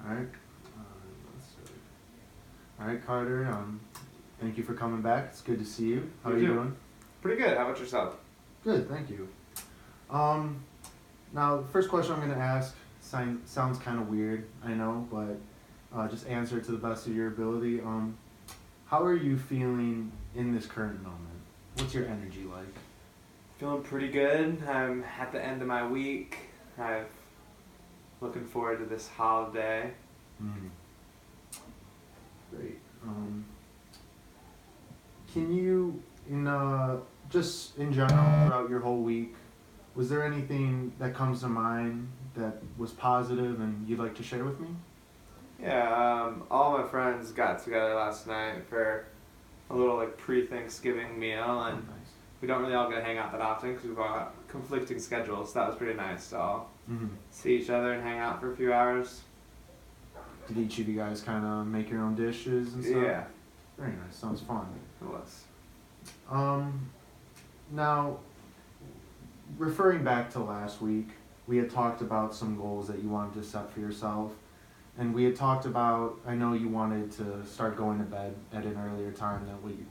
All right. Let's see. All right, Carter. Thank you for coming back. It's good to see you. How are you doing? Pretty good. How about yourself? Good, thank you. Um, Now, the first question I'm going to ask sounds kind of weird, I know, but just answer it to the best of your ability. How are you feeling in this current moment? What's your energy like? Feeling pretty good. I'm at the end of my week. I'm looking forward to this holiday. Mm. Great. Can you, just in general, throughout your whole week, was there anything that comes to mind that was positive and you'd like to share with me? Yeah, all my friends got together last night for a little like pre-Thanksgiving meal, Oh, and nice. we don't really all get to hang out that often because we've got conflicting schedules. So that was pretty nice to all Mm-hmm. see each other and hang out for a few hours. Did each of you guys kind of make your own dishes and stuff? Yeah, Very nice. Sounds fun. it was. Now, referring back to last week, we had talked about some goals that you wanted to set for yourself. And we had talked about, I know you wanted to start going to bed at an earlier time than what you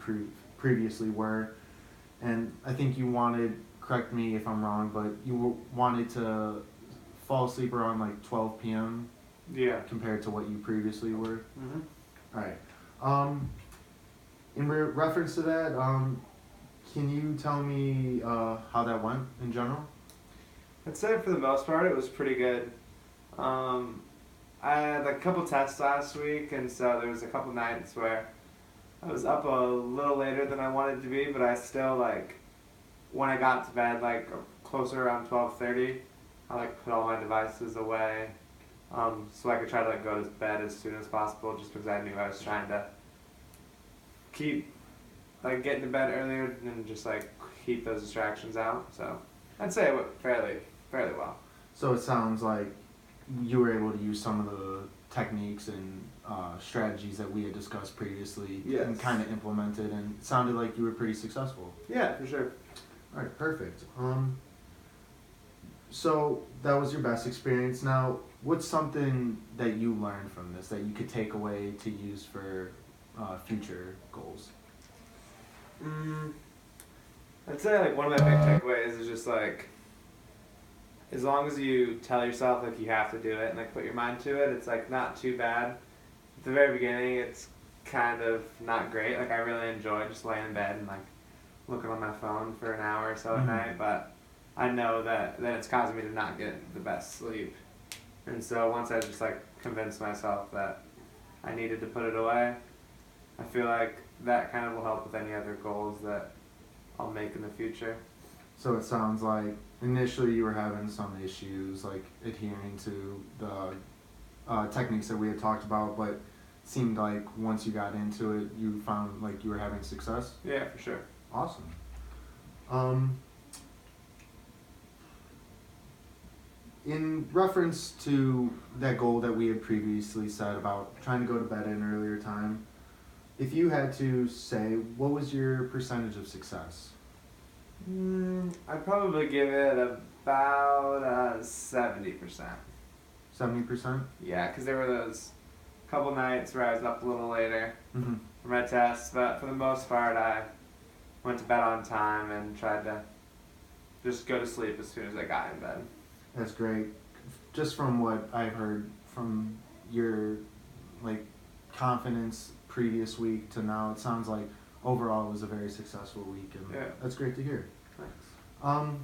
previously were. And I think you wanted, correct me if I'm wrong, but you wanted to fall asleep around like 12 p.m. Yeah. compared to what you previously were. Mhm. All right. In reference to that, can you tell me how that went in general? I'd say for the most part it was pretty good. I had a couple tests last week, and so there was a couple nights where I was up a little later than I wanted to be, but I still when I got to bed closer around 12:30, I put all my devices away, so I could try to go to bed as soon as possible, just because I knew I was trying to keep getting to bed earlier and just keep those distractions out. So I'd say it went fairly well. So it sounds like you were able to use some of the techniques and strategies that we had discussed previously and Yes. kind of implemented, and it sounded like you were pretty successful. Yeah, for sure. All right, perfect. So that was your best experience. Now, what's something that you learned from this that you could take away to use for future goals? I'd say one of my big takeaways is just as long as you tell yourself you have to do it and put your mind to it, it's not too bad. At the very beginning, it's kind of not great. I really enjoy just laying in bed and looking on my phone for an hour or so at night, but I know that it's causing me to not get the best sleep. And so once I just convinced myself that I needed to put it away, I feel like that kind of will help with any other goals that I'll make in the future. So it sounds like initially you were having some issues adhering to the techniques that we had talked about, but it seemed like once you got into it, you found you were having success. Yeah, for sure. Awesome. In reference to that goal that we had previously said about trying to go to bed at an earlier time, if you had to say, what was your percentage of success? I'd probably give it about 70%. 70%? Yeah, because there were those couple nights where I was up a little later Mm-hmm. for my tests, but for the most part, I went to bed on time and tried to just go to sleep as soon as I got in bed. That's great. Just from what I've heard from your confidence previous week to now, it sounds like overall it was a very successful week, and Yeah. that's great to hear. Thanks.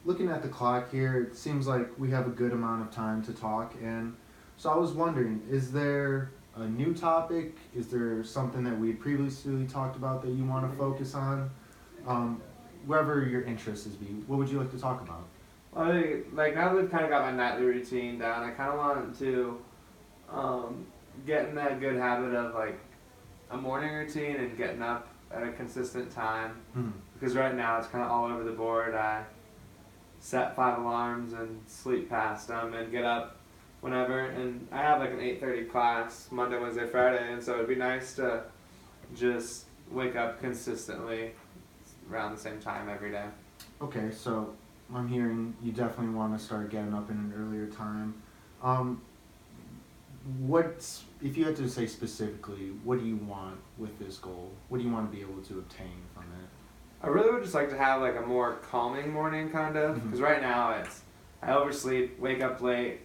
Looking at the clock here, it seems like we have a good amount of time to talk, and so I was wondering, is there a new topic? Is there something that we had previously talked about that you want to focus on? Wherever your interest is, what would you like to talk about? Well, now that I've kind of got my nightly routine down, I kind of want to get in that good habit of a morning routine and getting up at a consistent time. Mm-hmm. Because right now it's kind of all over the board. I set 5 alarms and sleep past them and get up whenever. And I have an 8:30 class Monday, Wednesday, Friday, and so it'd be nice to just wake up consistently around the same time every day. Okay, so I'm hearing you definitely want to start getting up in an earlier time. what's, if you had to say specifically, what do you want with this goal? What do you want to be able to obtain from it? I really would just like to have like a more calming morning, kind of, Mhm. because right now I oversleep, wake up late,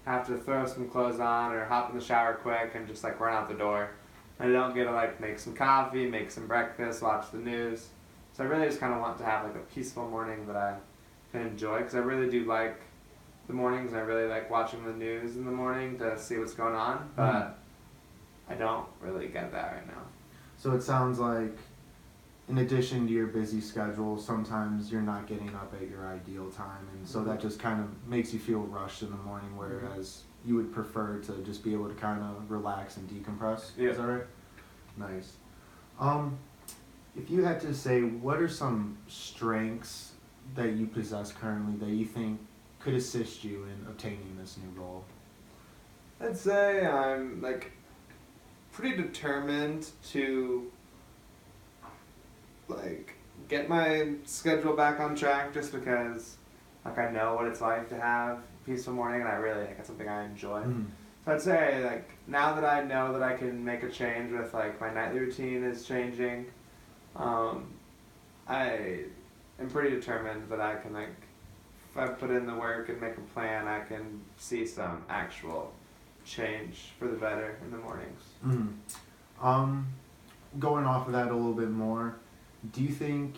have to throw some clothes on or hop in the shower quick and just like run out the door. I don't get to like make some coffee, make some breakfast, watch the news. So I really just kind of want to have like a peaceful morning that I can enjoy, because I really do like the mornings. I really like watching the news in the morning to see what's going on, but I don't really get that right now. So it sounds like, in addition to your busy schedule, sometimes you're not getting up at your ideal time, and so that just kind of makes you feel rushed in the morning, whereas you would prefer to just be able to kind of relax and decompress. Yeah. Is that right? Nice. If you had to say, what are some strengths that you possess currently that you think could assist you in obtaining this new goal? I'd say I'm like pretty determined to like get my schedule back on track, just because like I know what it's like to have a peaceful morning, and I really like it's something I enjoy. Mhm. So I'd say like now that I know that I can make a change with like my nightly routine is changing, I am pretty determined that I can like if I put in the work and make a plan, I can see some actual change for the better in the mornings. Mhm. Going off of that a little bit more, do you think,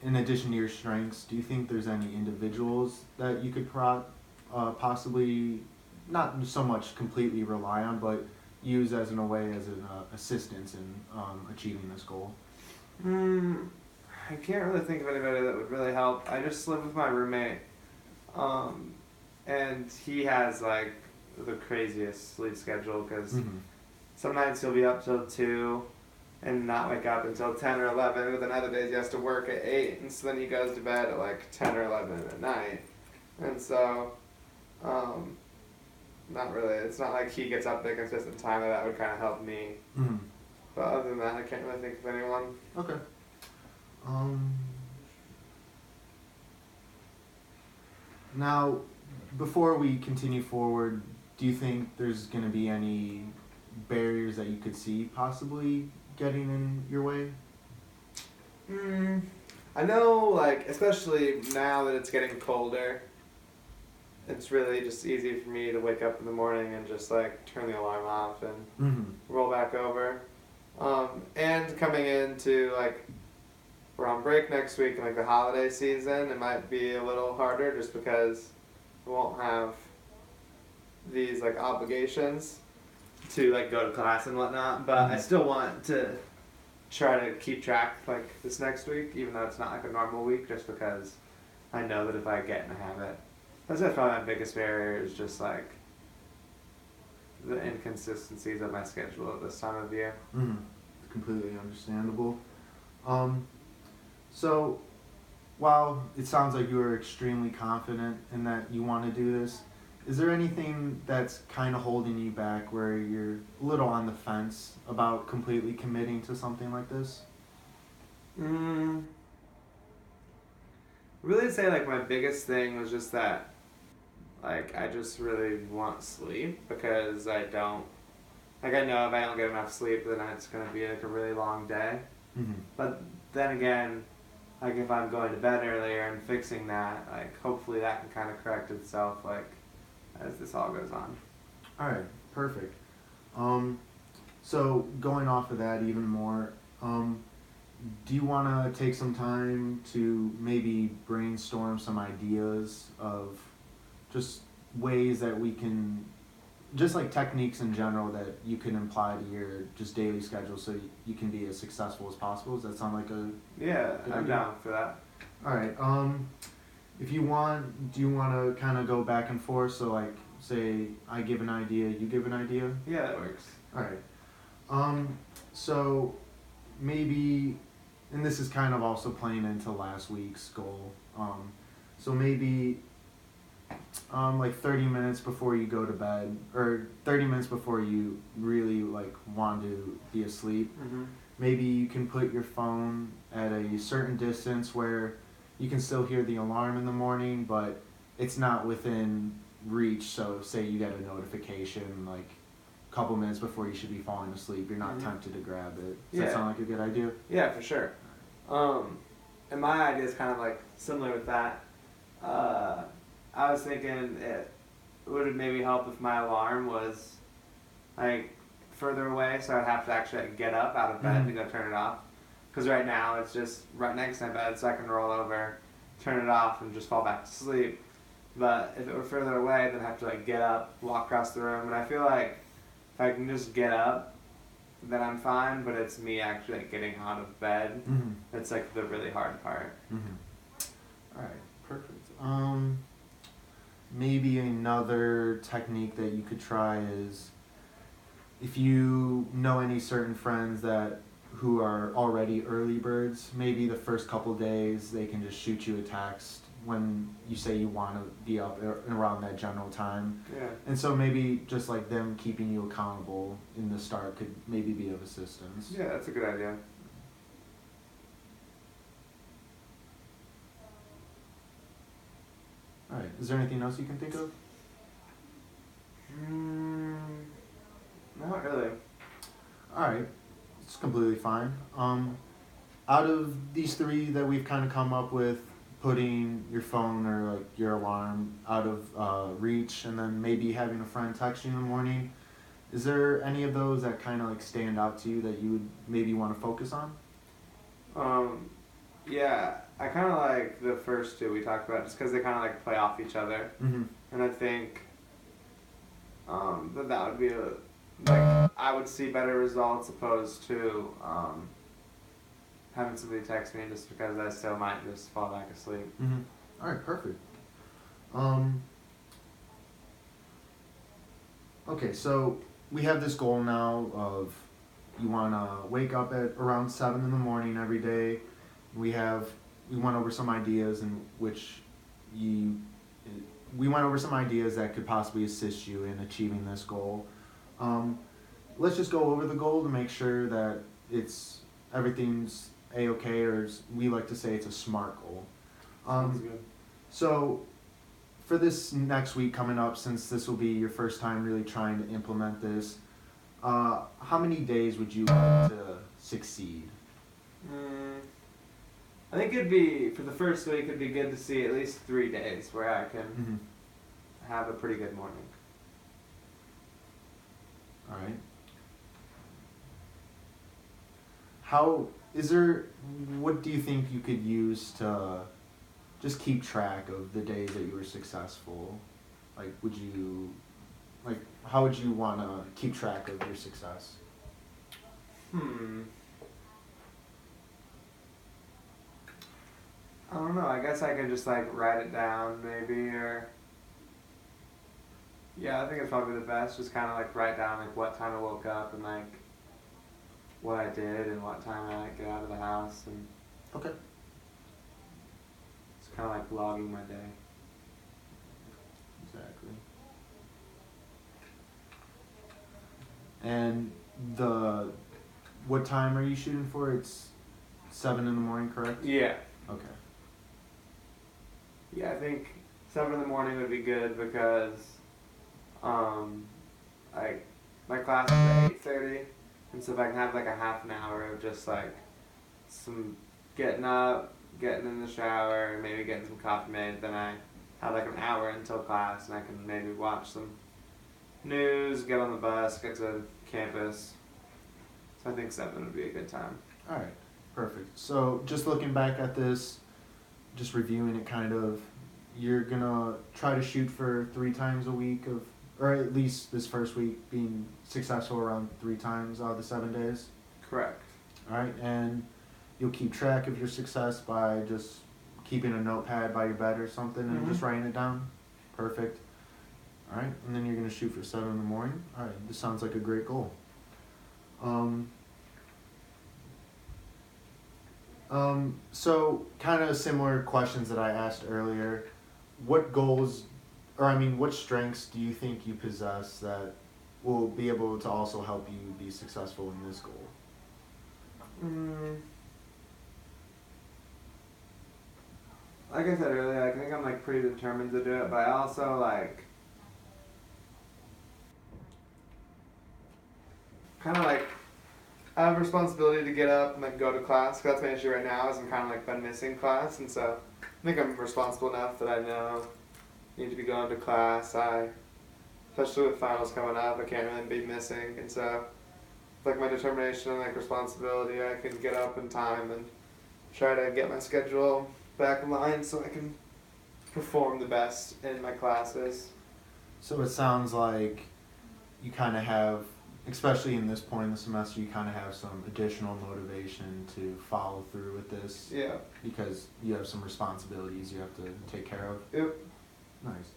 in addition to your strengths, do you think there's any individuals that you could possibly, not so much completely rely on, but use as in a way as an assistance in achieving this goal? I can't really think of anybody that would really help. I just live with my roommate, and he has like the craziest sleep schedule, because Mhm. some nights he'll be up till 2 and not wake up until 10 or 11, but then other days he has to work at 8, and so then he goes to bed at like 10 or 11 at night. And so, not really, it's not like he gets up at a consistent time that would kind of help me. Mhm. But other than that, I can't really think of anyone. Okay. Um, Now, before we continue forward, do you think there's going to be any barriers that you could see possibly getting in your way? I know, like, especially now that it's getting colder, it's really just easy for me to wake up in the morning and just, like, turn the alarm off and Mm-hmm. roll back over. And coming into, like, we're on break next week, and, like, the holiday season, it might be a little harder just because we won't have these, like, obligations to, like, go to class and whatnot. But I still want to try to keep track like this next week, even though it's not like a normal week, just because I know that if I get in a habit, that's probably my biggest barrier, is just like the inconsistencies of my schedule at this time of year. Mm-hmm. It's completely understandable. So, while it sounds like you are extremely confident in that you want to do this, is there anything that's kind of holding you back, where you're a little on the fence about completely committing to something like this? Really say like my biggest thing was just that like I just really want sleep, because I don't like, I know if I don't get enough sleep then it's gonna be like a really long day. Mm-hmm. But then again, like if I'm going to bed earlier and fixing that, like hopefully that can kind of correct itself like as this all goes on. All right, perfect. So going off of that even more, do you want to take some time to maybe brainstorm some ideas of just ways that we can, just like techniques in general that you can apply to your just daily schedule so you can be as successful as possible? Does that sound like a... Yeah, Good I'm idea. down for that. All right. If you want, do you want to kind of go back and forth? So like, say I give an idea, you give an idea. Yeah, that works. All right. So maybe, and this is kind of also playing into last week's goal. So maybe, like 30 minutes before you go to bed, or 30 minutes before you really like want to be asleep, maybe you can put your phone at a certain distance where you can still hear the alarm in the morning, but it's not within reach. So say you get a notification like a couple minutes before you should be falling asleep, you're not tempted to grab it. Does that sound like a good idea? Yeah, for sure. And my idea is kind of like similar with that. I was thinking it would maybe help if my alarm was like further away, so I'd have to actually like, get up out of bed to go turn it off. Because right now it's just right next to my bed, so I can roll over, turn it off, and just fall back to sleep. But if it were further away, then I'd have to like get up, walk across the room, and I feel like if I can just get up, then I'm fine. But it's me actually like getting out of bed that's like the really hard part. All right, perfect. Maybe another technique that you could try is if you know any certain friends that who are already early birds, maybe the first couple days they can just shoot you a text when you say you want to be up around that general time. Yeah. And so maybe just like them keeping you accountable in the start could maybe be of assistance. Yeah, that's a good idea. All right. Is there anything else you can think of? Not really. All right. It's completely fine. Out of these three that we've kind of come up with, putting your phone or like your alarm out of reach, and then maybe having a friend text you in the morning, is there any of those that kind of like stand out to you that you would maybe want to focus on? Yeah, I kind of like the first two we talked about just because they kind of like play off each other. And I think that would be like I would see better results opposed to having somebody text me just because I still might just fall back asleep. All right, perfect. Okay, so we have this goal now of you want to wake up at around 7 in the morning every day. We went over some ideas in which we went over some ideas that could possibly assist you in achieving this goal. Let's just go over the goal to make sure that everything's a-okay, or as we like to say, it's a SMART goal. Sounds good. So for this next week coming up, since this will be your first time really trying to implement this, how many days would you like to succeed? I think it'd be, for the first week, it'd be good to see at least 3 days where I can have a pretty good morning. All right. What do you think you could use to just keep track of the days that you were successful? Like, how would you want to keep track of your success? I don't know. I guess I could just like write it down maybe, or yeah, I think it's probably the best. Just kind of like write down like what time I woke up and like what I did and what time I like get out of the house, and Okay. it's kind of like logging my day. Exactly. And what time are you shooting for? It's 7 in the morning, correct? Yeah. Okay. Yeah, I think 7 in the morning would be good because, like, my class is at 8:30, and so if I can have like a half an hour of just like some getting up, getting in the shower, and maybe getting some coffee made, then I have like an hour until class, and I can maybe watch some news, get on the bus, get to campus. So I think 7 would be a good time. All right. Perfect. So just looking back at this, just reviewing it kind of, you're going to try to shoot for 3 times a week or at least this first week being successful around 3 times out of the 7 days. Correct. All right. And you'll keep track of your success by just keeping a notepad by your bed or something and just writing it down. Perfect. All right. And then you're going to shoot for 7 in the morning. All right. This sounds like a great goal. So kind of similar questions that I asked earlier. What strengths do you think you possess that will be able to also help you be successful in this goal? Like I said earlier, I think I'm like pretty determined to do it, but I also like kind of like I have a responsibility to get up and like go to class. 'Cause that's my issue right now. Is I'm kind of like been missing class, and so I think I'm responsible enough that I know I need to be going to class. Especially with finals coming up, I can't really be missing, and so with, like my determination and like responsibility, I can get up in time and try to get my schedule back in line so I can perform the best in my classes. So it sounds like you kind of have, especially in this point in the semester, you kind of have some additional motivation to follow through with this Yeah. because you have some responsibilities you have to take care of. Yep. Nice.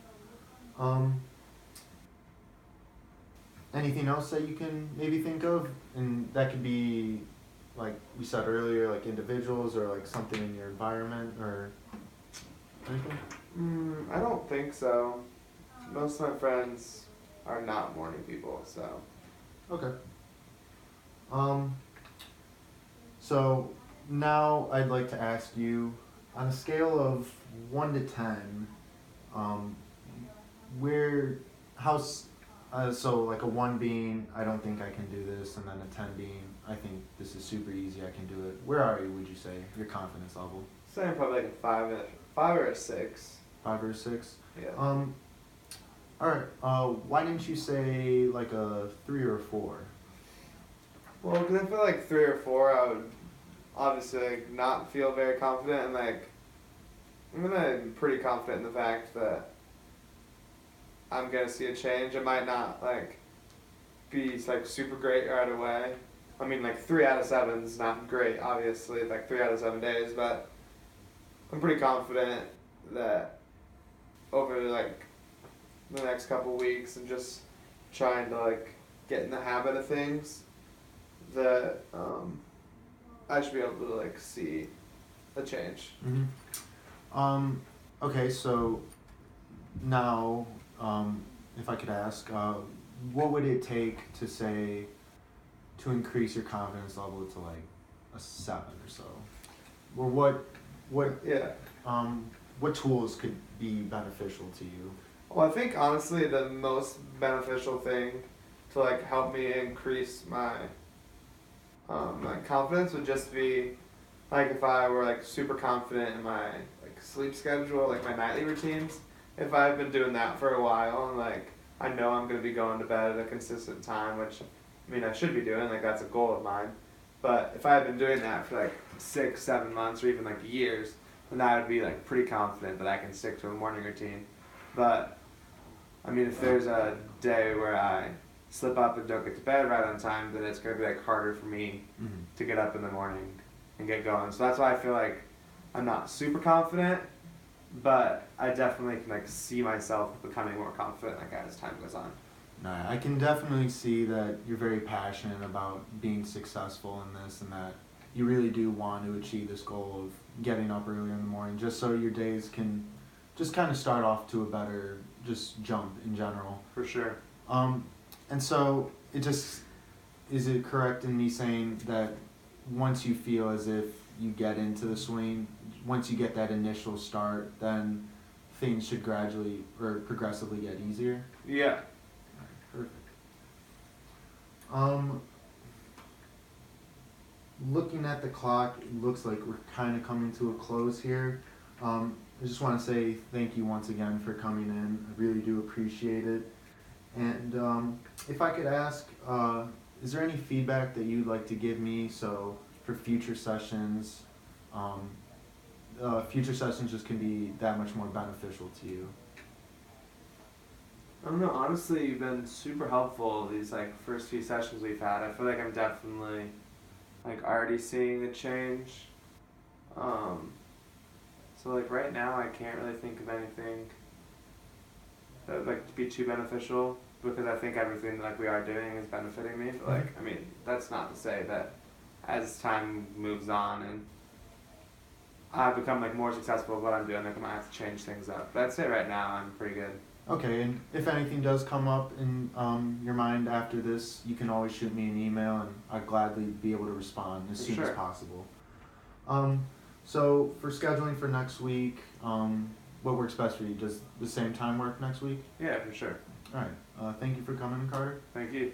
Anything else that you can maybe think of? And that could be, like we said earlier, like individuals or like something in your environment or anything? I don't think so. Most of my friends are not morning people, so. Okay. So now I'd like to ask you, on a scale of 1 to 10, so like a 1 being, I don't think I can do this, and then a 10 being, I think this is super easy, I can do it. Where are you, would you say, your confidence level? Saying probably like a 5 or a 6. 5 or 6? Yeah. Alright, why didn't you say like a 3 or a 4? Well, because I feel like 3 or 4, I would obviously like not feel very confident, and like I'm pretty confident in the fact that I'm gonna see a change. It might not like be like super great right away. I mean, like 3 out of 7 is not great, obviously, like 3 out of 7 days, but I'm pretty confident that over like the next couple weeks and just trying to like get in the habit of things, that I should be able to like see a change. Okay, so now, if I could ask, what would it take to say, to increase your confidence level to like a 7 or so? Or what tools could be beneficial to you? Well, I think honestly the most beneficial thing to like help me increase my like confidence would just be like if I were like super confident in my like sleep schedule, like my nightly routines. If I've been doing that for a while and like I know I'm gonna be going to bed at a consistent time, which I mean I should be doing, like that's a goal of mine. But if I had been doing that for like 6, 7 months or even like years, then I would be like pretty confident that I can stick to a morning routine. But I mean, if there's a day where I slip up and don't get to bed right on time, then it's gonna be like harder for me to get up in the morning and get going. So that's why I feel like I'm not super confident, but I definitely can like see myself becoming more confident like as time goes on. No, I can definitely see that you're very passionate about being successful in this and that you really do want to achieve this goal of getting up earlier in the morning just so your days can just kind of start off to a better just jump in general. For sure. And so is it correct in me saying that once you feel as if you get into the swing, once you get that initial start, then things should gradually or progressively get easier? Yeah. Perfect. Looking at the clock, it looks like we're kind of coming to a close here. I just want to say thank you once again for coming in. I really do appreciate it. And if I could ask, is there any feedback that you'd like to give me so for future sessions just can be that much more beneficial to you? I don't know, honestly, you've been super helpful these like first few sessions we've had. I feel like I'm definitely like already seeing the change. So like right now I can't really think of anything that would like be too beneficial because I think everything that like we are doing is benefiting me. But like I mean, that's not to say that as time moves on and I become like more successful at what I'm doing, like I might have to change things up. But I'd say right now I'm pretty good. Okay, and if anything does come up in your mind after this, you can always shoot me an email, and I'd gladly be able to respond as soon as possible. So for scheduling for next week, what works best for you? Does the same time work next week? Yeah, for sure. All right. Thank you for coming, Carter. Thank you.